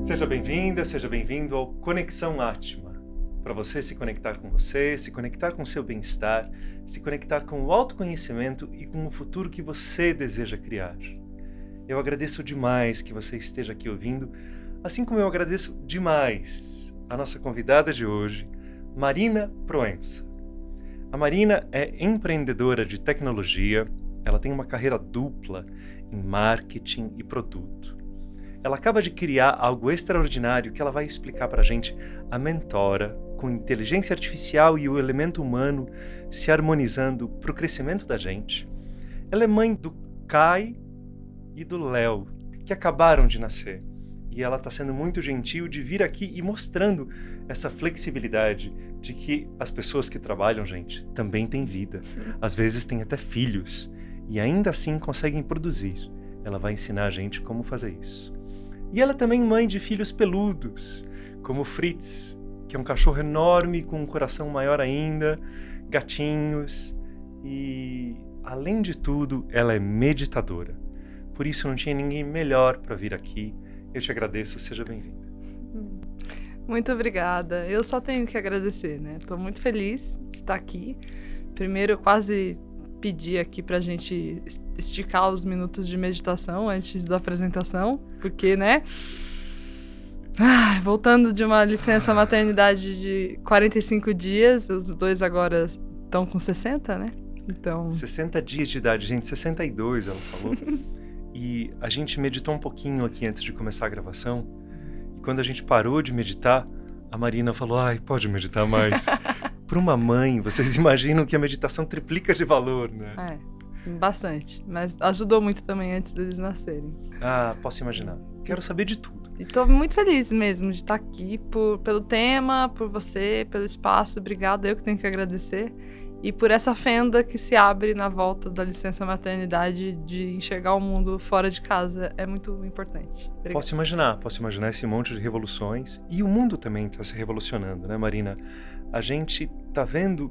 Seja bem-vinda, seja bem-vindo ao Conexão Atma. Para você se conectar com você, se conectar com o seu bem-estar, se conectar com o autoconhecimento e com o futuro que você deseja criar. Eu agradeço demais que você esteja aqui ouvindo, assim como eu agradeço demais a nossa convidada de hoje, Marina Proença. A Marina é empreendedora de tecnologia, ela tem uma carreira dupla em marketing e produto. Ela acaba de criar algo extraordinário que ela vai explicar para a gente, a Mentora, com inteligência artificial e o elemento humano se harmonizando para o crescimento da gente. Ela é mãe do Kai e do Léo, que acabaram de nascer. E ela está sendo muito gentil de vir aqui e mostrando essa flexibilidade de que as pessoas que trabalham, gente, também têm vida. Às vezes têm até filhos e ainda assim conseguem produzir. Ela vai ensinar a gente como fazer isso. E ela é também mãe de filhos peludos, como o Fritz, que é um cachorro enorme com um coração maior ainda, gatinhos e, além de tudo, ela é meditadora. Por isso não tinha ninguém melhor para vir aqui. Eu te agradeço, seja bem-vinda. Muito obrigada. Eu só tenho que agradecer, né? Estou muito feliz de estar aqui. Primeiro, eu quase pedi aqui pra gente esticar os minutos de meditação antes da apresentação, porque, né? Voltando de uma licença maternidade de 45 dias, os dois agora estão com 60, né? Então... 60 dias de idade, gente, 62, ela falou. E a gente meditou um pouquinho aqui antes de começar a gravação, e quando a gente parou de meditar, a Marina falou, pode meditar mais. Para uma mãe, vocês imaginam que a meditação triplica de valor, né? Bastante. Mas ajudou muito também antes deles nascerem. Posso imaginar. Quero saber de tudo. E tô muito feliz mesmo de estar aqui pelo tema, por você, pelo espaço. Obrigada, eu que tenho que agradecer. E por essa fenda que se abre na volta da licença maternidade de enxergar o mundo fora de casa. É muito importante. Obrigada. Posso imaginar esse monte de revoluções. E o mundo também está se revolucionando, né, Marina? A gente está vendo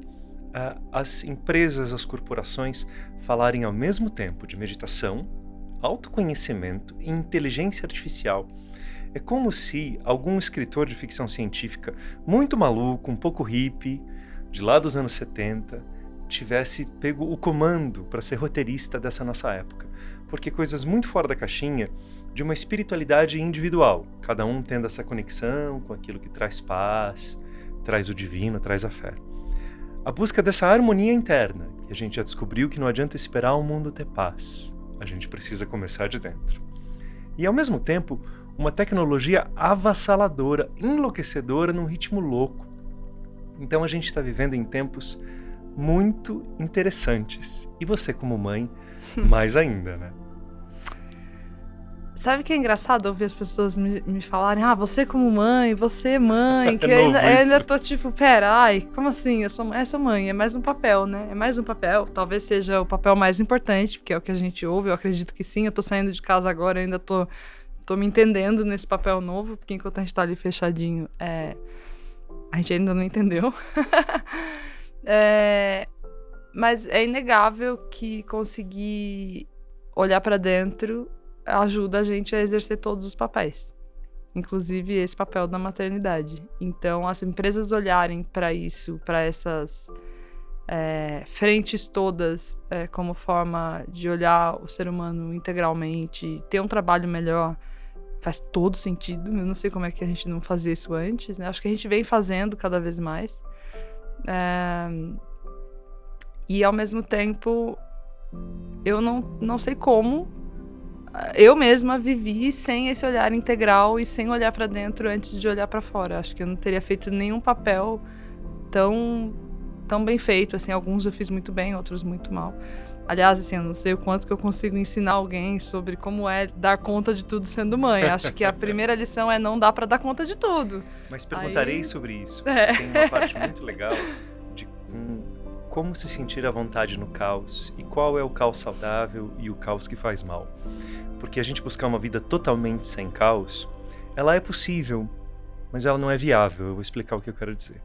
as empresas, as corporações falarem ao mesmo tempo de meditação, autoconhecimento e inteligência artificial. É como se algum escritor de ficção científica muito maluco, um pouco hippie, de lá dos anos 70, tivesse pego o comando para ser roteirista dessa nossa época. Porque coisas muito fora da caixinha de uma espiritualidade individual, cada um tendo essa conexão com aquilo que traz paz, traz o divino, traz a fé. A busca dessa harmonia interna, que a gente já descobriu que não adianta esperar o mundo ter paz. A gente precisa começar de dentro. E ao mesmo tempo, uma tecnologia avassaladora, enlouquecedora num ritmo louco. Então a gente está vivendo em tempos muito interessantes. E você como mãe, mais ainda, né? Sabe que é engraçado ouvir as pessoas me falarem, você como mãe, você mãe, que eu ainda tô tipo, como assim? Eu sou mãe, é mais um papel, né? É mais um papel, talvez seja o papel mais importante, porque é o que a gente ouve, eu acredito que sim, eu tô saindo de casa agora, eu ainda tô me entendendo nesse papel novo, porque enquanto a gente tá ali fechadinho, a gente ainda não entendeu. Mas é inegável que conseguir olhar pra dentro ajuda a gente a exercer todos os papéis, inclusive esse papel da maternidade. Então, as empresas olharem para isso, para essas frentes todas, como forma de olhar o ser humano integralmente, ter um trabalho melhor, faz todo sentido. Eu não sei como é que a gente não fazia isso antes, né? Acho que a gente vem fazendo cada vez mais. E, ao mesmo tempo, eu não sei como eu mesma vivi sem esse olhar integral e sem olhar para dentro antes de olhar para fora. Acho que eu não teria feito nenhum papel tão bem feito. Assim, alguns eu fiz muito bem, outros muito mal. Aliás, assim, eu não sei o quanto que eu consigo ensinar alguém sobre como é dar conta de tudo sendo mãe. Acho que a primeira lição é não dar para dar conta de tudo. Mas perguntarei sobre isso. Tem uma parte muito legal de como se sentir à vontade no caos e qual é o caos saudável e o caos que faz mal. Porque a gente buscar uma vida totalmente sem caos, ela é possível, mas ela não é viável. Eu vou explicar o que eu quero dizer.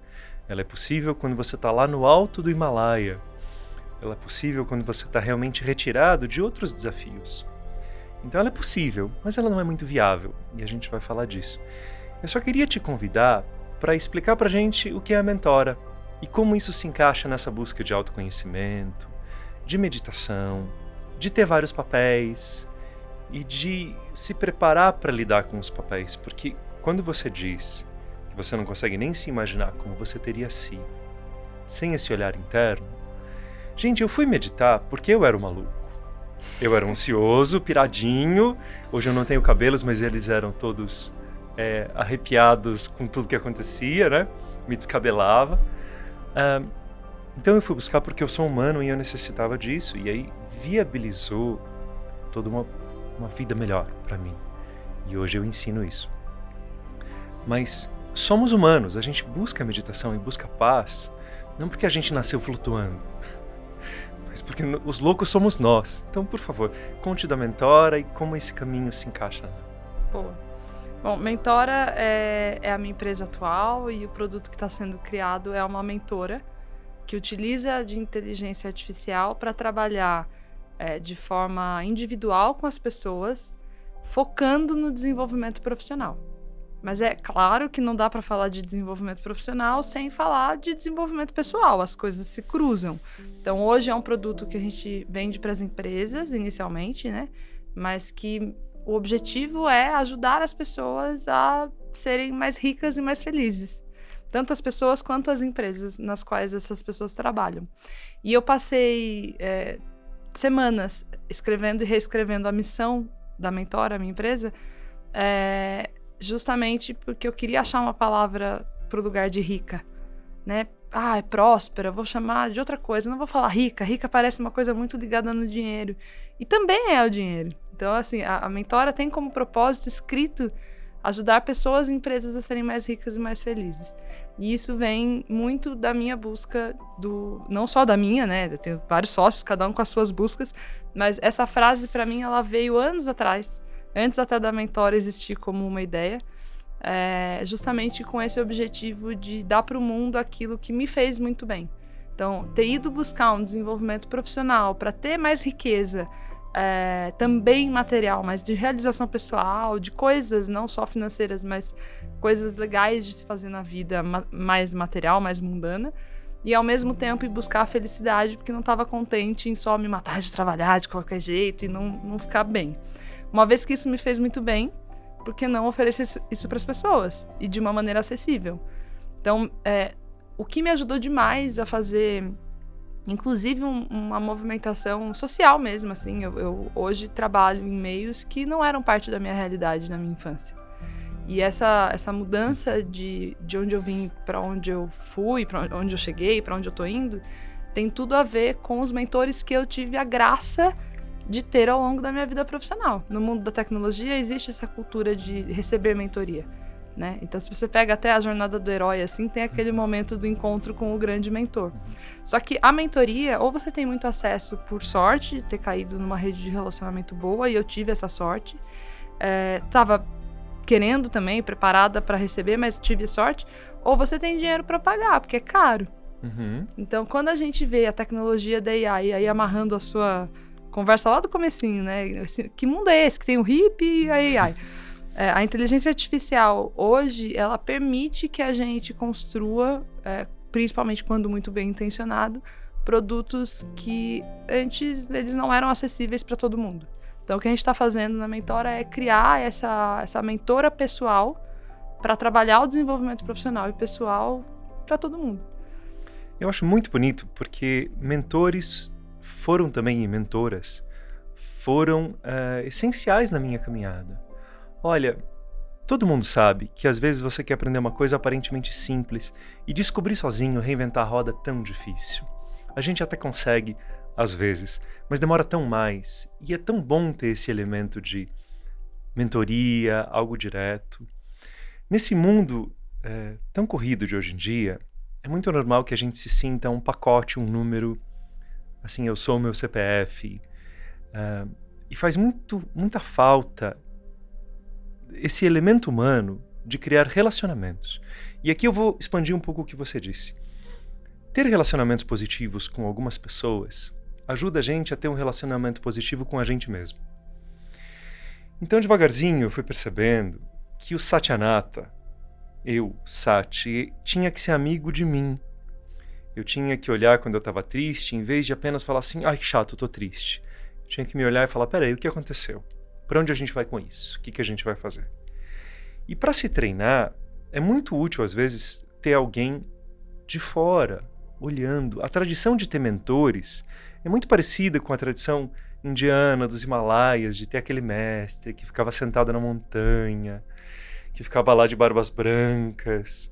Ela é possível quando você está lá no alto do Himalaia. Ela é possível quando você está realmente retirado de outros desafios. Então ela é possível, mas ela não é muito viável, e a gente vai falar disso. Eu só queria te convidar para explicar pra gente o que é a mentora e como isso se encaixa nessa busca de autoconhecimento, de meditação, de ter vários papéis e de se preparar para lidar com os papéis, porque quando você diz que você não consegue nem se imaginar como você teria sido sem esse olhar interno, gente, eu fui meditar porque eu era um maluco. Eu era ansioso, piradinho, hoje eu não tenho cabelos, mas eles eram todos arrepiados com tudo que acontecia, né? Me descabelava. Então eu fui buscar porque eu sou humano e eu necessitava disso, e aí viabilizou toda uma vida melhor para mim. E hoje eu ensino isso. Mas somos humanos, a gente busca meditação e busca paz, não porque a gente nasceu flutuando, mas porque os loucos somos nós. Então, por favor, conte da Mentora e como esse caminho se encaixa. Bom, Mentora é a minha empresa atual e o produto que está sendo criado é uma mentora que utiliza de inteligência artificial para trabalhar de forma individual com as pessoas, focando no desenvolvimento profissional. Mas é claro que não dá para falar de desenvolvimento profissional sem falar de desenvolvimento pessoal, as coisas se cruzam. Então, hoje é um produto que a gente vende para as empresas, inicialmente, né? Mas que o objetivo é ajudar as pessoas a serem mais ricas e mais felizes. Tanto as pessoas quanto as empresas nas quais essas pessoas trabalham. E eu passei semanas escrevendo e reescrevendo a missão da Mentora, a minha empresa, justamente porque eu queria achar uma palavra para o lugar de rica, né? É próspera, vou chamar de outra coisa, não vou falar rica. Rica parece uma coisa muito ligada no dinheiro. E também é o dinheiro. Então, assim, a Mentora tem como propósito escrito ajudar pessoas e empresas a serem mais ricas e mais felizes. E isso vem muito da minha busca, não só da minha, né? Eu tenho vários sócios, cada um com as suas buscas, mas essa frase, para mim, ela veio anos atrás, antes até da Mentora existir como uma ideia, justamente com esse objetivo de dar para o mundo aquilo que me fez muito bem. Então, ter ido buscar um desenvolvimento profissional para ter mais riqueza, também material, mas de realização pessoal, de coisas não só financeiras, mas coisas legais de se fazer na vida, mais material, mais mundana, e ao mesmo tempo ir buscar a felicidade, porque não estava contente em só me matar de trabalhar de qualquer jeito e não ficar bem. Uma vez que isso me fez muito bem, por que não oferecer isso para as pessoas e de uma maneira acessível? Então, o que me ajudou demais a fazer, inclusive, uma movimentação social mesmo, assim, eu hoje trabalho em meios que não eram parte da minha realidade na minha infância. E essa mudança de onde eu vim para onde eu fui, para onde eu cheguei, para onde eu tô indo, tem tudo a ver com os mentores que eu tive a graça de ter ao longo da minha vida profissional. No mundo da tecnologia existe essa cultura de receber mentoria, né? Então, se você pega até a jornada do herói, assim, tem aquele momento do encontro com o grande mentor. Só que a mentoria, ou você tem muito acesso por sorte, de ter caído numa rede de relacionamento boa, e eu tive essa sorte. Tava querendo também, preparada para receber, mas tive sorte. Ou você tem dinheiro para pagar, porque é caro. Então, quando a gente vê a tecnologia da AI, aí amarrando a sua conversa lá do comecinho, né? Que mundo é esse que tem o hippie e a AI? A inteligência artificial, hoje, ela permite que a gente construa, principalmente quando muito bem intencionado, produtos que antes eles não eram acessíveis para todo mundo. Então, o que a gente está fazendo na Mentora é criar essa mentora pessoal para trabalhar o desenvolvimento profissional e pessoal para todo mundo. Eu acho muito bonito porque mentores foram também, e mentoras, foram essenciais na minha caminhada. Olha, todo mundo sabe que às vezes você quer aprender uma coisa aparentemente simples e descobrir sozinho, reinventar a roda é tão difícil. A gente até consegue, às vezes, mas demora tão mais. E é tão bom ter esse elemento de mentoria, algo direto. Nesse mundo tão corrido de hoje em dia, é muito normal que a gente se sinta um pacote, um número, assim, eu sou o meu CPF. E faz muita falta esse elemento humano de criar relacionamentos. E aqui eu vou expandir um pouco o que você disse. Ter relacionamentos positivos com algumas pessoas ajuda a gente a ter um relacionamento positivo com a gente mesmo. Então, devagarzinho, eu fui percebendo que o Satyanata, eu, Sati, tinha que ser amigo de mim. Eu tinha que olhar quando eu estava triste, em vez de apenas falar assim, ai, que chato, eu tô triste. Eu tinha que me olhar e falar, peraí, o que aconteceu? Para onde a gente vai com isso? O que a gente vai fazer? E para se treinar, é muito útil, às vezes, ter alguém de fora, olhando. A tradição de ter mentores é muito parecida com a tradição indiana dos Himalaias, de ter aquele mestre que ficava sentado na montanha, que ficava lá de barbas brancas,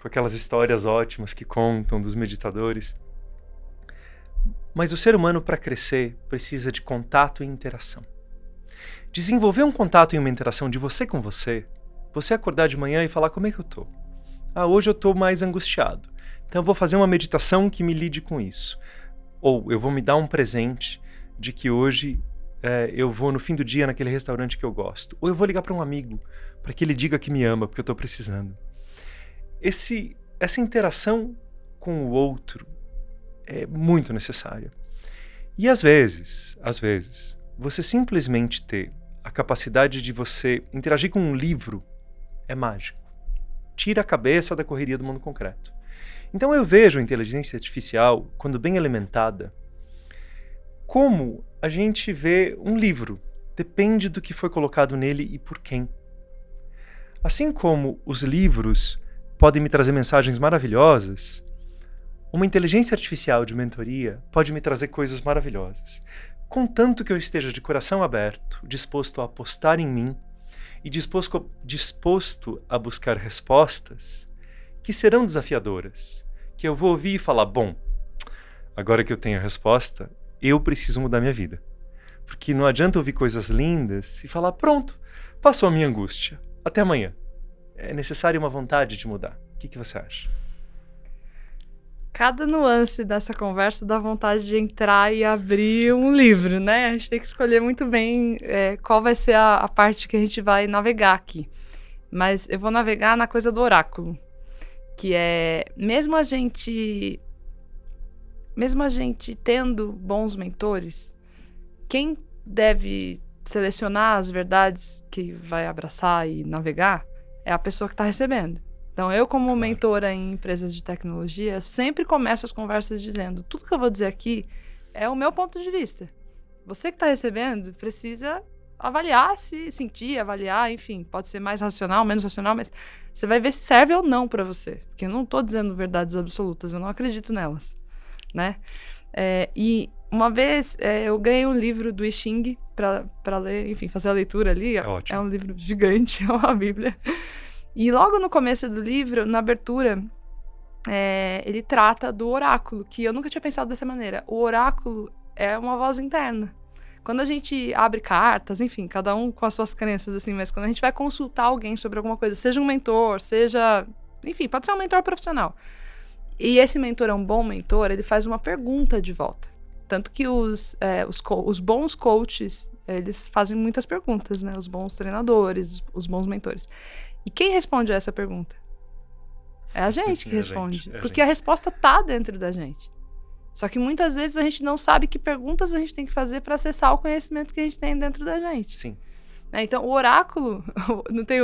com aquelas histórias ótimas que contam dos meditadores. Mas o ser humano, para crescer, precisa de contato e interação. Desenvolver um contato e uma interação de você com você, você acordar de manhã e falar, como é que eu tô? Ah, hoje eu tô mais angustiado. Então eu vou fazer uma meditação que me lide com isso. Ou eu vou me dar um presente de que hoje eu vou no fim do dia naquele restaurante que eu gosto. Ou eu vou ligar para um amigo, para que ele diga que me ama, porque eu estou precisando. Essa interação com o outro é muito necessária. E às vezes, você simplesmente ter a capacidade de você interagir com um livro é mágico. Tira a cabeça da correria do mundo concreto. Então eu vejo a inteligência artificial, quando bem alimentada, como a gente vê um livro. Depende do que foi colocado nele e por quem. Assim como os livros podem me trazer mensagens maravilhosas, uma inteligência artificial de mentoria pode me trazer coisas maravilhosas. Contanto que eu esteja de coração aberto, disposto a apostar em mim e disposto a buscar respostas que serão desafiadoras, que eu vou ouvir e falar, bom, agora que eu tenho a resposta, eu preciso mudar minha vida. Porque não adianta ouvir coisas lindas e falar, pronto, passou a minha angústia, até amanhã. É necessária uma vontade de mudar. O que você acha? Cada nuance dessa conversa dá vontade de entrar e abrir um livro, né? A gente tem que escolher muito bem qual vai ser a parte que a gente vai navegar aqui. Mas eu vou navegar na coisa do oráculo, que é, mesmo a gente tendo bons mentores, quem deve selecionar as verdades que vai abraçar e navegar é a pessoa que está recebendo. Então, eu como mentora em empresas de tecnologia, sempre começo as conversas dizendo, tudo que eu vou dizer aqui é o meu ponto de vista. Você que está recebendo precisa avaliar, se sentir, avaliar, enfim, pode ser mais racional, menos racional, mas você vai ver se serve ou não para você. Porque eu não estou dizendo verdades absolutas, eu não acredito nelas, né? E uma vez eu ganhei um livro do I Ching para ler, enfim, fazer a leitura ali. É um livro gigante, é uma bíblia. E logo no começo do livro, na abertura, ele trata do oráculo, que eu nunca tinha pensado dessa maneira. O oráculo é uma voz interna. Quando a gente abre cartas, enfim, cada um com as suas crenças, assim, mas quando a gente vai consultar alguém sobre alguma coisa, seja um mentor, seja... Enfim, pode ser um mentor profissional. E esse mentor é um bom mentor, ele faz uma pergunta de volta. Tanto que os bons coaches, eles fazem muitas perguntas, né? Os bons treinadores, os bons mentores. E quem responde a essa pergunta? É a gente que responde. Porque a resposta tá dentro da gente. Só que muitas vezes a gente não sabe que perguntas a gente tem que fazer para acessar o conhecimento que a gente tem dentro da gente. Sim. Então, o oráculo, não tem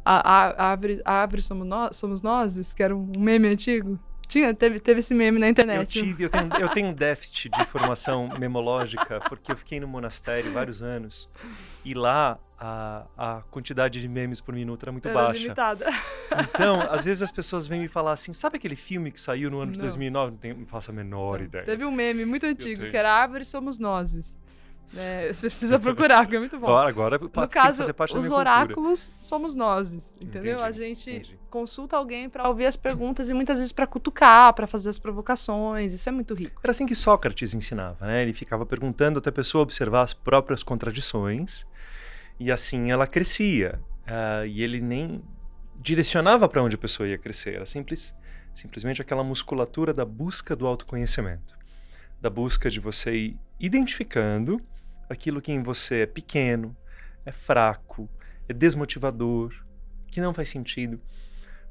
a árvore somos nós, que era um meme antigo? Teve esse meme na internet. Eu tenho um déficit de formação memológica, porque eu fiquei no monastério vários anos, e lá a quantidade de memes por minuto era muito baixa. Limitada. Então, às vezes as pessoas vêm me falar assim, sabe aquele filme que saiu no ano de 2009? Não faço a menor ideia. Teve um meme muito antigo, que era Árvore Somos Nozes. Você precisa procurar, porque é muito bom. Agora no tem caso, que fazer parte da minha os oráculos somos nozes, entendeu? A gente consulta alguém para ouvir as perguntas e muitas vezes para cutucar, para fazer as provocações. Isso é muito rico. Era assim que Sócrates ensinava, né? Ele ficava perguntando até a pessoa observar as próprias contradições e assim ela crescia. E ele nem direcionava para onde a pessoa ia crescer. Era simplesmente aquela musculatura da busca do autoconhecimento, da busca de você ir identificando aquilo que em você é pequeno, é fraco, é desmotivador, que não faz sentido.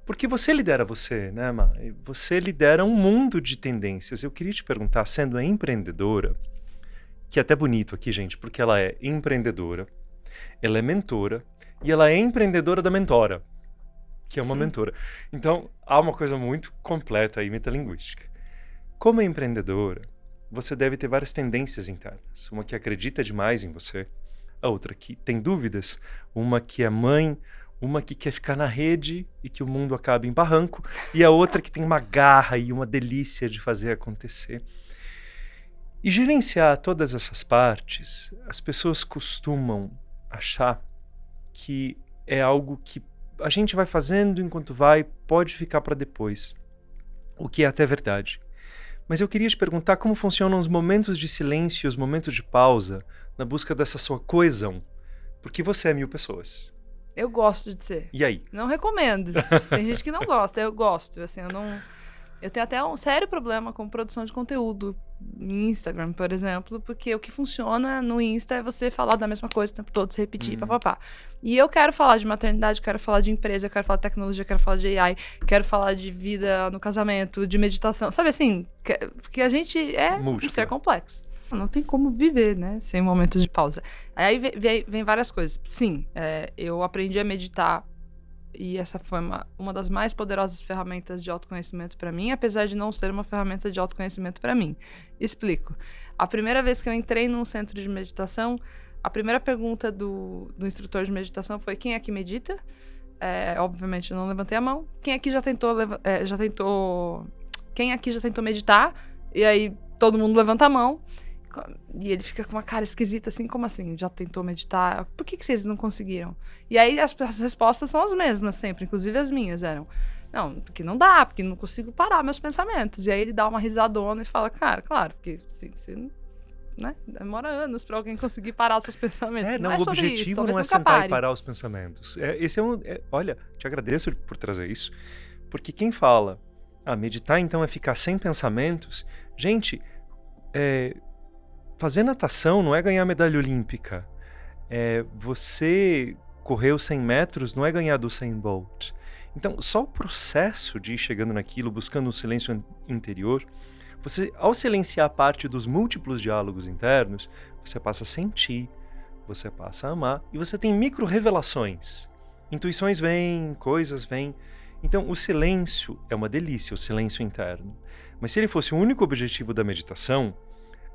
Porque você lidera você, né, Ma? Você lidera um mundo de tendências. Eu queria te perguntar, sendo empreendedora, que é até bonito aqui, gente, porque ela é empreendedora, ela é mentora e ela é empreendedora da mentora, que é uma mentora. Então, há uma coisa muito completa aí, metalinguística. Como empreendedora, você deve ter várias tendências internas. Uma que acredita demais em você, a outra que tem dúvidas, uma que é mãe, uma que quer ficar na rede e que o mundo acabe em barranco, e a outra que tem uma garra e uma delícia de fazer acontecer. E gerenciar todas essas partes, as pessoas costumam achar que é algo que a gente vai fazendo enquanto vai, pode ficar para depois, o que é até verdade. Mas eu queria te perguntar como funcionam os momentos de silêncio, os momentos de pausa, na busca dessa sua coesão, porque você é 1000 pessoas. Eu gosto de ser. E aí? Não recomendo. Tem gente que não gosta, eu gosto. Assim, eu tenho até um sério problema com produção de conteúdo em Instagram, por exemplo, porque o que funciona no Insta é você falar da mesma coisa o tempo todo, se repetir, papapá. E eu quero falar de maternidade, quero falar de empresa, quero falar de tecnologia, quero falar de AI, quero falar de vida no casamento, de meditação. Sabe assim? Porque a gente é um ser complexo. Não tem como viver, né? Sem momentos de pausa. Aí vem várias coisas. Sim, eu aprendi a meditar e essa foi uma das mais poderosas ferramentas de autoconhecimento para mim, apesar de não ser uma ferramenta de autoconhecimento para mim. Explico. A primeira vez que eu entrei num centro de meditação, a primeira pergunta do instrutor de meditação foi: quem aqui medita? Obviamente eu não levantei a mão. Quem aqui já tentou Quem aqui já tentou meditar? E aí todo mundo levanta a mão. E ele fica com uma cara esquisita, assim, como assim? Já tentou meditar? Por que vocês não conseguiram? E aí as respostas são as mesmas sempre, inclusive as minhas eram: não, porque não dá, porque não consigo parar meus pensamentos. E aí ele dá uma risadona e fala: cara, claro, porque você, né, demora anos pra alguém conseguir parar os seus pensamentos. Não, o objetivo não é sentar e parar os pensamentos. Olha, te agradeço por trazer isso, porque quem fala, meditar então é ficar sem pensamentos, gente, fazer natação não é ganhar medalha olímpica. Você correr os 100 metros não é ganhar do Usain Bolt. Então, só o processo de ir chegando naquilo, buscando um silêncio interior, você, ao silenciar parte dos múltiplos diálogos internos, você passa a sentir, você passa a amar, e você tem micro-revelações. Intuições vêm, coisas vêm. Então, o silêncio é uma delícia, o silêncio interno. Mas se ele fosse o único objetivo da meditação,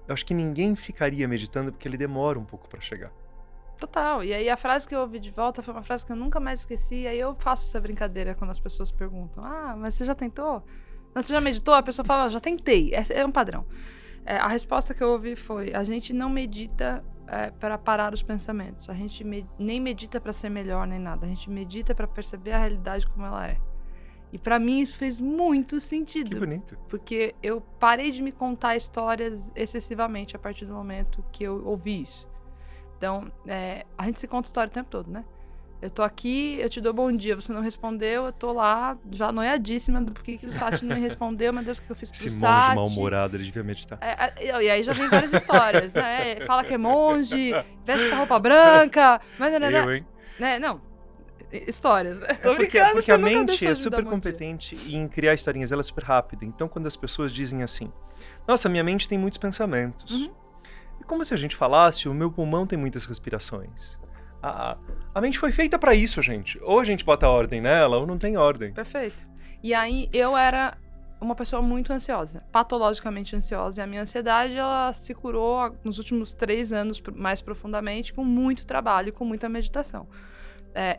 eu acho que ninguém ficaria meditando porque ele demora um pouco para chegar. Total. E aí a frase que eu ouvi de volta foi uma frase que eu nunca mais esqueci. E aí eu faço essa brincadeira quando as pessoas perguntam: mas você já tentou? Você já meditou? A pessoa fala: já tentei. Esse é um padrão. A resposta que eu ouvi foi: a gente não medita para parar os pensamentos. A gente nem medita para ser melhor nem nada. A gente medita para perceber a realidade como ela é. E pra mim isso fez muito sentido. Que bonito. Porque eu parei de me contar histórias excessivamente a partir do momento que eu ouvi isso. Então, a gente se conta história o tempo todo, né? Eu tô aqui, eu te dou bom dia, você não respondeu, eu tô lá já noiadíssima do porquê que o Sati não me respondeu, meu Deus, o que eu fiz pro Sati? Esse monge mal-humorado, ele devia meditar. E aí já vem várias histórias, né? Fala que é monge, veste essa roupa branca, mas... Eu, hein? Não. Histórias, né? Porque a mente é super competente em criar historinhas, ela é super rápida. Então, quando as pessoas dizem assim: nossa, minha mente tem muitos pensamentos. É como se a gente falasse: o meu pulmão tem muitas respirações. A mente foi feita pra isso, gente. Ou a gente bota ordem nela, ou não tem ordem. Perfeito. E aí, eu era uma pessoa muito ansiosa, patologicamente ansiosa. E a minha ansiedade, ela se curou nos últimos 3 anos mais profundamente, com muito trabalho, com muita meditação.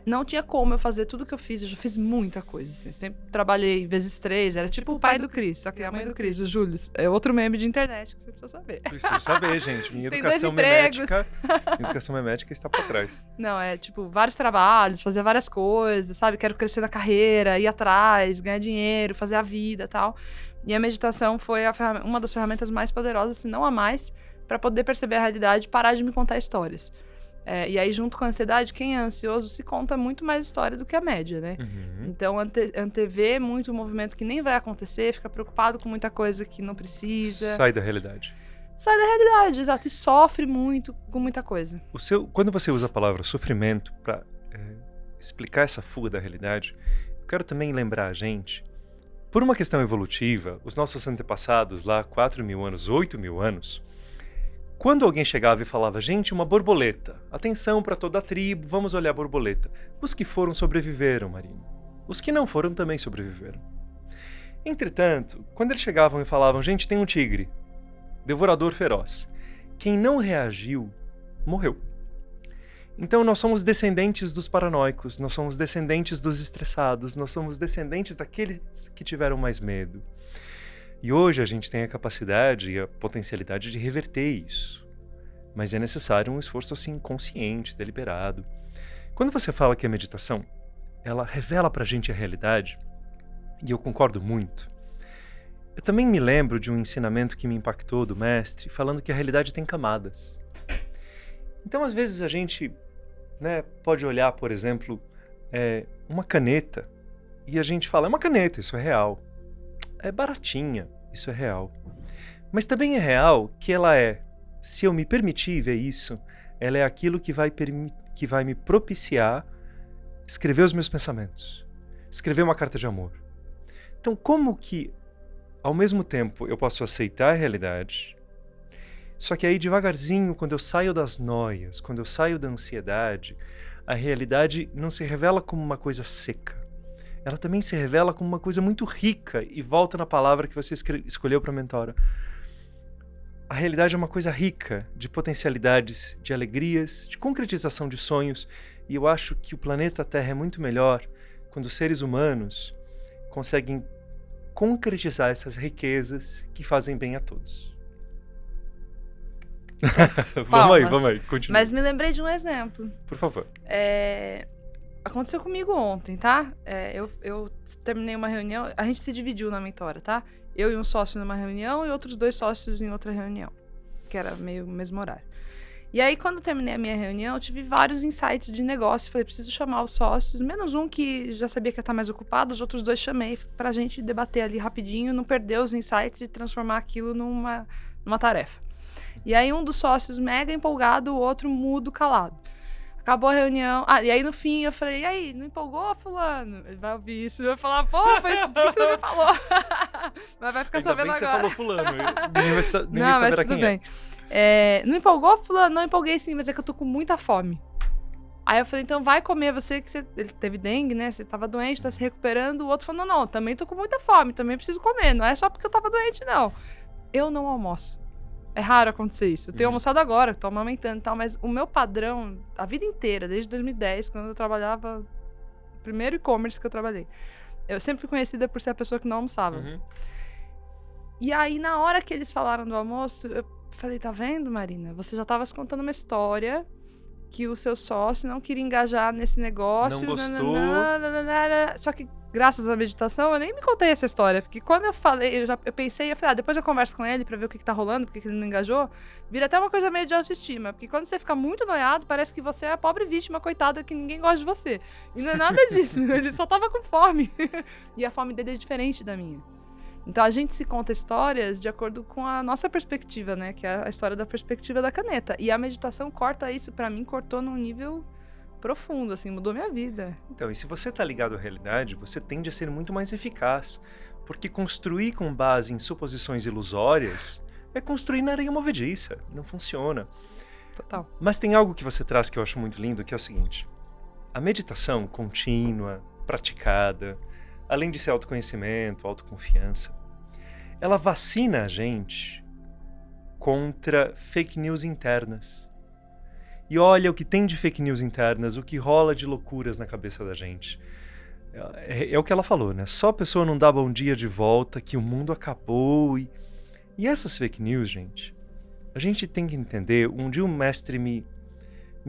Não tinha como eu fazer tudo que eu fiz. Eu já fiz muita coisa, assim. Sempre trabalhei vezes 3. Era tipo o pai do Cris, só que a mãe do Cris, o Júlio. É outro meme de internet que você precisa saber. Precisa saber, gente. Minha educação memética está pra trás. Não, tipo, vários trabalhos, fazer várias coisas, sabe? Quero crescer na carreira, ir atrás, ganhar dinheiro, fazer a vida e tal. E a meditação foi uma das ferramentas mais poderosas, se não a mais, para poder perceber a realidade e parar de me contar histórias. E aí, junto com a ansiedade, quem é ansioso se conta muito mais história do que a média, né? Então, antevê muito movimento que nem vai acontecer, fica preocupado com muita coisa que não precisa. Sai da realidade. Sai da realidade, exato. E sofre muito com muita coisa. Quando você usa a palavra sofrimento para explicar essa fuga da realidade, eu quero também lembrar a gente, por uma questão evolutiva, os nossos antepassados lá, 4.000 anos, 8.000 anos, quando alguém chegava e falava, gente, uma borboleta, atenção para toda a tribo, vamos olhar a borboleta. Os que foram sobreviveram, Marina. Os que não foram também sobreviveram. Entretanto, quando eles chegavam e falavam, gente, tem um tigre, devorador feroz. Quem não reagiu, morreu. Então nós somos descendentes dos paranoicos, nós somos descendentes dos estressados, nós somos descendentes daqueles que tiveram mais medo. E hoje a gente tem a capacidade e a potencialidade de reverter isso. Mas é necessário um esforço assim consciente, deliberado. Quando você fala que a meditação, ela revela pra gente a realidade, e eu concordo muito, eu também me lembro de um ensinamento que me impactou do mestre, falando que a realidade tem camadas. Então às vezes a gente pode olhar, por exemplo, uma caneta, e a gente fala, é uma caneta, isso é real. É baratinha, isso é real. Mas também é real que ela se eu me permitir ver isso, ela é aquilo que vai me propiciar escrever os meus pensamentos, escrever uma carta de amor. Então, como que, ao mesmo tempo, eu posso aceitar a realidade, só que aí devagarzinho, quando eu saio das noias, quando eu saio da ansiedade, a realidade não se revela como uma coisa seca. Ela também se revela como uma coisa muito rica, e volta na palavra que você escolheu para a mentora. A realidade é uma coisa rica de potencialidades, de alegrias, de concretização de sonhos, e eu acho que o planeta Terra é muito melhor quando os seres humanos conseguem concretizar essas riquezas que fazem bem a todos. Vamos aí, continua. Mas me lembrei de um exemplo. Por favor. Aconteceu comigo ontem, tá? Eu terminei uma reunião, a gente se dividiu na mentora, tá? Eu e um sócio numa reunião e outros 2 sócios em outra reunião, que era meio o mesmo horário. E aí, quando eu terminei a minha reunião, eu tive vários insights de negócio. Falei, preciso chamar os sócios, menos um que já sabia que ia estar mais ocupado, os outros 2 chamei pra gente debater ali rapidinho, não perder os insights e transformar aquilo numa tarefa. E aí, um dos sócios mega empolgado, o outro mudo, calado. Acabou a reunião. E aí no fim eu falei, e aí, não empolgou, fulano? Ele vai ouvir isso e vai falar, pô, foi isso que você não me falou. Mas vai ficar Ainda sabendo bem que agora. Você falou fulano. Ninguém vai saber mas a tudo quem bem. Não empolgou, fulano? Não empolguei sim, mas é que eu tô com muita fome. Aí eu falei, então vai comer você, que ele teve dengue, né? Você tava doente, tá se recuperando. O outro falou, não, também tô com muita fome, também preciso comer. Não é só porque eu tava doente, não. Eu não almoço. É raro acontecer isso. Eu tenho almoçado agora, tô amamentando e tal, mas o meu padrão, a vida inteira, desde 2010, quando eu trabalhava, o primeiro e-commerce que eu trabalhei, eu sempre fui conhecida por ser a pessoa que não almoçava. Uhum. E aí, na hora que eles falaram do almoço, eu falei, tá vendo, Marina? Você já tava se contando uma história que o seu sócio não queria engajar nesse negócio. Não gostou. Só que, graças à meditação, eu nem me contei essa história. Porque quando eu falei, eu pensei, eu falei, depois eu converso com ele pra ver o que tá rolando, porque ele não engajou. Vira até uma coisa meio de autoestima. Porque quando você fica muito noiado, parece que você é a pobre vítima, coitada, que ninguém gosta de você. E não é nada disso. Ele só tava com fome. E a fome dele é diferente da minha. Então a gente se conta histórias de acordo com a nossa perspectiva, né? Que é a história da perspectiva da caneta. E a meditação corta isso, pra mim, cortou num nível profundo, assim, mudou minha vida. Então, e se você tá ligado à realidade, você tende a ser muito mais eficaz. Porque construir com base em suposições ilusórias é construir na areia movediça. Não funciona. Total. Mas tem algo que você traz que eu acho muito lindo, que é o seguinte. A meditação contínua, praticada, além de ser autoconhecimento, autoconfiança, ela vacina a gente contra fake news internas. E olha o que tem de fake news internas, o que rola de loucuras na cabeça da gente. É o que ela falou, né? Só a pessoa não dá bom dia de volta, que o mundo acabou. E essas fake news, gente, a gente tem que entender. Um dia um mestre me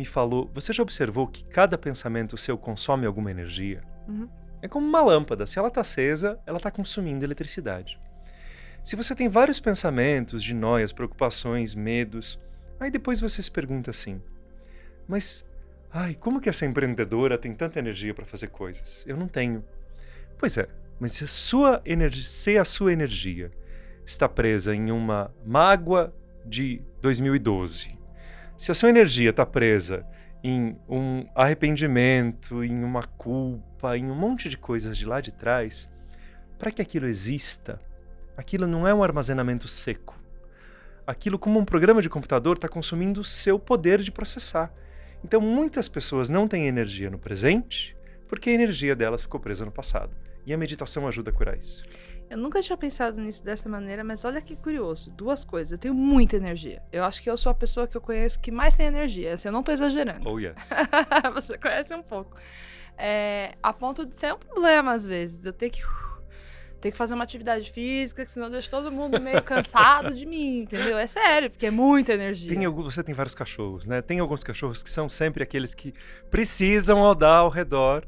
falou, você já observou que cada pensamento seu consome alguma energia? Uhum. É como uma lâmpada, se ela está acesa, ela está consumindo eletricidade. Se você tem vários pensamentos de noias, preocupações, medos, aí depois você se pergunta assim, mas, como que essa empreendedora tem tanta energia para fazer coisas? Eu não tenho. Pois é, mas se a sua energia está presa em uma mágoa de 2012, se a sua energia está presa em um arrependimento, em uma culpa, em um monte de coisas de lá de trás, para que aquilo exista, aquilo não é um armazenamento seco. aquilo como um programa de computador está consumindo o seu poder de processar. Então, muitas pessoas não têm energia no presente porque a energia delas ficou presa no passado. E a meditação ajuda a curar isso. Eu nunca tinha pensado nisso dessa maneira, mas olha que curioso. 2 coisas. Eu tenho muita energia. Eu acho que eu sou a pessoa que eu conheço que mais tem energia. Assim, eu não tô exagerando. Oh, yes. Você conhece um pouco. A ponto de ser um problema, às vezes. Eu ter que fazer uma atividade física, que senão deixa todo mundo meio cansado de mim, entendeu? É sério, porque é muita energia. Você tem vários cachorros, né? Tem alguns cachorros que são sempre aqueles que precisam andar ao redor,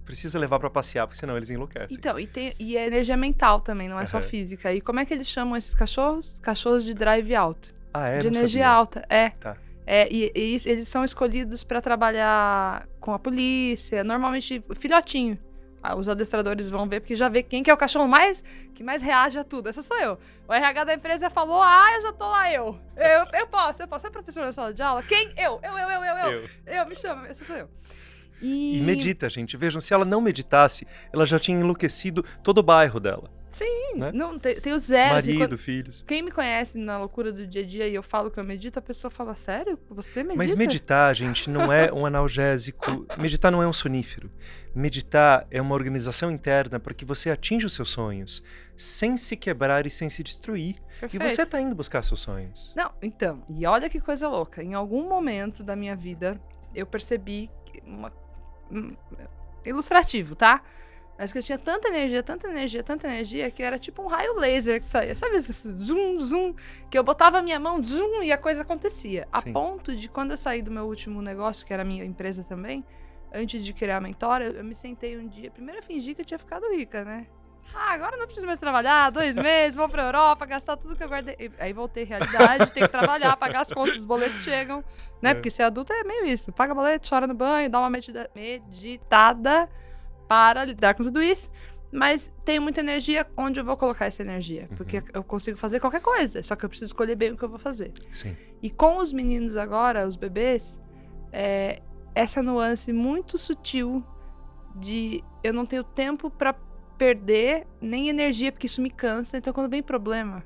precisa levar pra passear, porque senão eles enlouquecem. Então, e é energia mental também, não é só física. E como é que eles chamam esses cachorros? Cachorros de drive alto. Ah, de energia alta, Tá. Eles são escolhidos pra trabalhar com a polícia, normalmente filhotinho. Os adestradores vão ver, porque já vê quem que é o cachorro que mais reage a tudo. Essa sou eu. O RH da empresa falou, eu já tô lá, eu posso. Você é professor na sala de aula? Quem? Eu, me chama, essa sou eu. E medita, gente. Vejam, se ela não meditasse, ela já tinha enlouquecido todo o bairro dela. Sim, né? Não, tem os zeros. Marido, filhos. Quem me conhece na loucura do dia a dia e eu falo que eu medito, a pessoa fala, sério? Você medita? Mas meditar, gente, não é um analgésico. Meditar não é um sonífero. Meditar é uma organização interna para que você atinja os seus sonhos, sem se quebrar e sem se destruir. Perfeito. E você tá indo buscar seus sonhos. Não, então, e olha que coisa louca. Em algum momento da minha vida, eu percebi ilustrativo, tá? Mas que eu tinha tanta energia, que era tipo um raio laser que saía. Sabe esse zoom, que eu botava a minha mão, zoom, e a coisa acontecia. A ponto de, quando eu saí do meu último negócio, que era a minha empresa também, antes de criar a Mentora, eu me sentei um dia, primeiro eu fingi que eu tinha ficado rica, né? Agora não preciso mais trabalhar, 2 meses, vou pra Europa, gastar tudo que eu guardei. Aí voltei à realidade, tem que trabalhar, pagar as contas, os boletos chegam, né? Porque ser adulto é meio isso. Paga boleto, chora no banho, dá uma meditada para lidar com tudo isso. Mas tenho muita energia, onde eu vou colocar essa energia? Porque eu consigo fazer qualquer coisa, só que eu preciso escolher bem o que eu vou fazer. Sim. E com os meninos agora, os bebês, essa nuance muito sutil de eu não tenho tempo pra perder nem energia, porque isso me cansa. Então, quando vem problema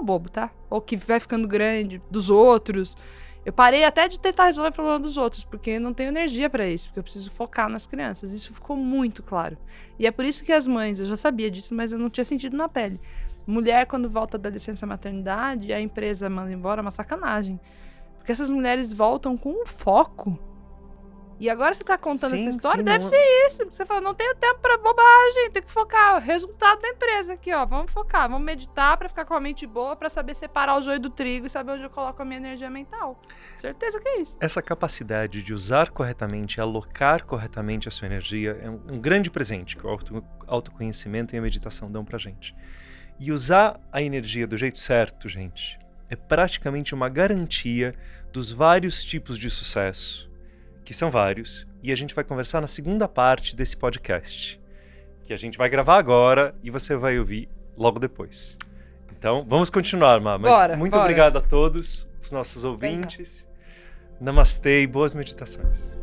bobo, tá? Ou que vai ficando grande, dos outros, eu parei até de tentar resolver o problema dos outros, porque eu não tenho energia pra isso, porque eu preciso focar nas crianças. Isso ficou muito claro. E é por isso que as mães, eu já sabia disso, mas eu não tinha sentido na pele. Mulher, quando volta da licença maternidade, a empresa manda embora, é uma sacanagem. Porque essas mulheres voltam com um foco. E agora você tá contando essa história, deve ser isso. Você fala, não tenho tempo pra bobagem, tem que focar. O resultado da empresa aqui, ó. Vamos focar, vamos meditar pra ficar com a mente boa, pra saber separar o joio do trigo e saber onde eu coloco a minha energia mental. Certeza que é isso. Essa capacidade de usar corretamente, alocar corretamente a sua energia é um grande presente que o autoconhecimento e a meditação dão pra gente. E usar a energia do jeito certo, gente, é praticamente uma garantia dos vários tipos de sucesso, que são vários, e a gente vai conversar na segunda parte desse podcast, que a gente vai gravar agora e você vai ouvir logo depois. Então, vamos continuar, Má. Mas muito obrigado a todos os nossos ouvintes. Namastê e boas meditações.